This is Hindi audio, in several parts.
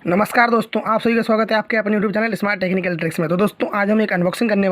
नमस्कार दोस्तों, आप सभी का स्वागत है आपके अपने YouTube channel smart technical tricks में। तो दोस्तों आज हम एक अनबॉक्सिंग करने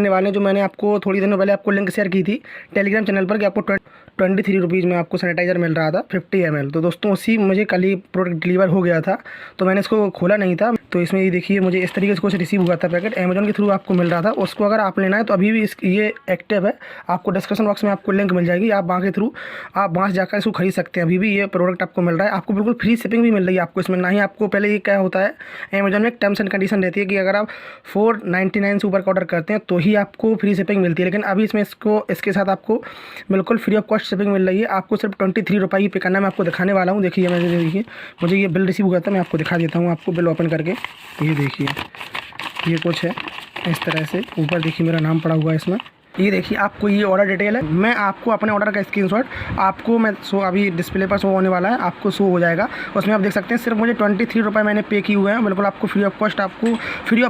वाले हैं। जो मैंने आपको थोड़ी दिनों पहले आपको लिंक शेयर की थी टेलीग्राम चैनल पर कि आपको 23 रुपीज़ में आपको सैनिटाइज़र मिल रहा था 50 ml। तो दोस्तों उसी मुझे कल ही प्रोडक्ट डिलीवर हो गया था, तो मैंने इसको खोला नहीं था। तो इसमें ये देखिए, मुझे इस तरीके से कुछ रिसीव हुआ था पैकेट, अमेजोन के थ्रू आपको मिल रहा था। उसको अगर आप लेना है तो अभी भी ये एक्टिव है। आपको डिस्क्रिप्शन बॉक्स में आपको लिंक मिल जाएगी, आप वहाँ के थ्रू आप वहाँ से जाकर इसको खरीद सकते हैं। अभी भी ये प्रोडक्ट आपको मिल रहा है, आपको बिल्कुल फ्री शिपिंग भी मिल रही है आपको इसमें। ना ही आपको पहले ये क्या होता है, अमेजोन में एक टर्म्स एंड कंडीशन रहती है कि अगर आप 499 से ऊपर का ऑर्डर करते हैं तो ही आपको फ्री शिपिंग मिलती है। लेकिन अभी इसमें इसके साथ आपको बिल्कुल फ्री ऑफ कॉस्ट शिपिंग मिल रही है। आपको सिर्फ 23 रुपये ही पे करना है। मैं आपको दिखाने वाला हूँ। देखिए मुझे ये बिल रिसीव हुआ था, मैं आपको दिखा देता हूँ आपको बिल ओपन करके। ये देखिए, ये कुछ है इस तरह से। ऊपर देखिए मेरा नाम पड़ा हुआ है इसमें। ये देखिए आपको ये ऑर्डर डिटेल है। मैं आपको अपने ऑर्डर का स्क्रीनशॉट आपको मैं अभी डिस्प्ले पर शो होने वाला है, आपको शो हो जाएगा। उसमें आप देख सकते हैं सिर्फ मुझे 23 रुपये मैंने पे किए हुए हैं। बिल्कुल आपको फ्री ऑफ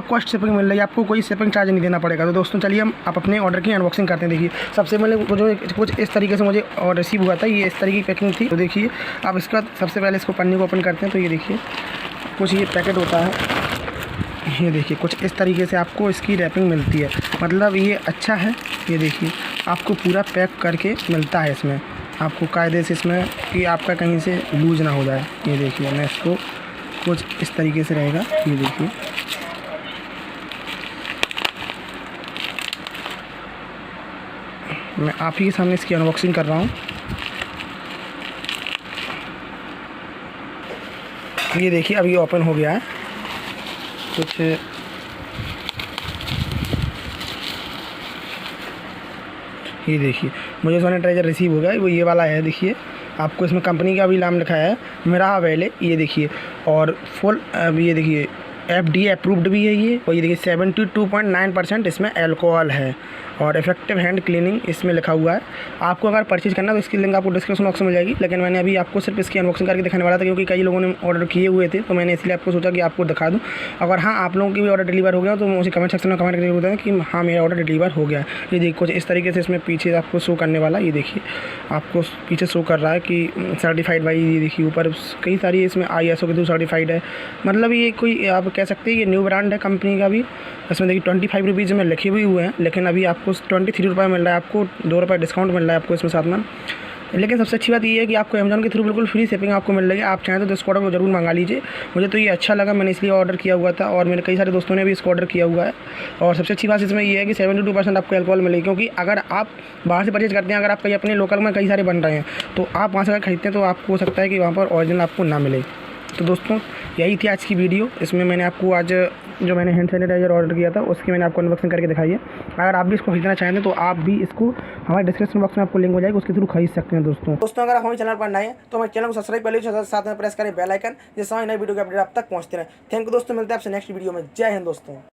कॉस्ट शिपिंग मिल रही है। आपको कोई शिपिंग चार्ज नहीं देना पड़ेगा। तो दोस्तों चलिए हम आप अपने ऑर्डर की अनबॉक्सिंग करते हैं। देखिए सबसे पहले जो कुछ इस तरीके से मुझे रिसीव हुआ था, ये इस तरीके की पैकिंग थी। तो देखिए आप इसका सबसे पहले इसको पन्नी को ओपन करते हैं। तो ये देखिए कुछ ये पैकेट होता है। ये देखिए कुछ इस तरीके से आपको इसकी रैपिंग मिलती है, मतलब ये अच्छा है। ये देखिए आपको पूरा पैक करके मिलता है इसमें, आपको कायदे से इसमें कि आपका कहीं से लूज ना हो जाए। ये देखिए मैं इसको कुछ इस तरीके से रहेगा। ये देखिए मैं आप ही के सामने इसकी अनबॉक्सिंग कर रहा हूँ। ये देखिए अभी ओपन हो गया है। कुछ ये देखिए मुझे सैनिटाइजर रिसीव हो गया, वो ये वाला है। देखिए आपको इसमें कंपनी का भी नाम लिखा है, मेरा वेले। ये देखिए और फुल ये देखिए FDA अप्रूव्ड भी है ये। और ये देखिए 72.9% इसमें अल्कोहल है और इफेक्टिव हैंड क्लीनिंग इसमें लिखा हुआ है। आपको अगर परचेज करना है तो इसकी लिंक आपको डिस्क्रिप्शन बॉक्स में मिल जाएगी। लेकिन मैंने अभी आपको सिर्फ इसकी अनबॉक्सिंग करके दिखाने वाला था, क्योंकि कई लोगों ने ऑर्डर किए हुए थे, तो मैंने इसलिए आपको सोचा कि आपको दिखा दूँ। अगर हाँ आप लोगों की भी ऑर्डर डिलीवर हो गया तो मुझे कमेंट सेक्शन में कमेंट करके बताएं कि हाँ मेरा ऑर्डर डिलीवर हो गया। ये देखिए कुछ इस तरीके से इसमें पीछे आपको शो करने वाला। ये देखिए आपको पीछे शो कर रहा है कि सर्टिफाइड बाई। ये देखिए ऊपर कई सारी इसमें ISO के थ्रू सर्टिफाइड है। मतलब ये कोई आप कह सकते हैं ये न्यू ब्रांड है कंपनी का भी। इसमें देखिए 25 रुपीज़ में लिखे भी हुए हैं, लेकिन अभी आपको 23 रुपये मिल रहा है। आपको 2 रुपये डिस्काउंट मिल रहा है आपको इसमें साथ में। लेकिन सबसे अच्छी बात ये है कि आपको अमेजोन के थ्रू बिल्कुल फ्री शिपिंग आपको मिल रही है। आप चाहें तो इस प्रोडक्ट को जरूर मंगा लीजिए। मुझे तो ये अच्छा लगा, मैंने इसलिए ऑर्डर किया हुआ था और मेरे कई सारे दोस्तों ने भी इसको ऑर्डर किया हुआ है। और सबसे अच्छी बात इसमें ये है कि 72% आपको अल्कोहल मिलेगी, क्योंकि अगर आप बाहर से परचेज करते हैं, अगर आप कहीं अपने लोकल में कई सारे बन रहे हैं तो आप वहाँ से अगर खरीदते हैं तो आपको हो सकता है कि वहाँ पर ओरिजिनल आपको ना मिले। तो दोस्तों यही थी आज की वीडियो। इसमें मैंने आपको आज जो मैंने हैंड सैनिटाइजर ऑर्डर किया था उसकी मैंने आपको अनबॉक्सिंग करके दिखाई है। अगर आप भी इसको खरीदना चाहेंगे तो आप भी इसको हमारे डिस्क्रिप्शन बॉक्स में आपको लिंक हो जाएगी, उसके थ्रू खरीद सकते हैं। दोस्तों अगर हमारे चैनल पर नए हैं तो हमारे चैनल को सब्सक्राइब कर लीजिए, साथ में प्रेस करें बेल आइकन, जिससे हमारी नई वीडियो के अपडेट आप तक पहुँचते रहे। थैंक यू दोस्तों, मिलते हैं आपसे नेक्स्ट वीडियो में। जय हिंद दोस्तों।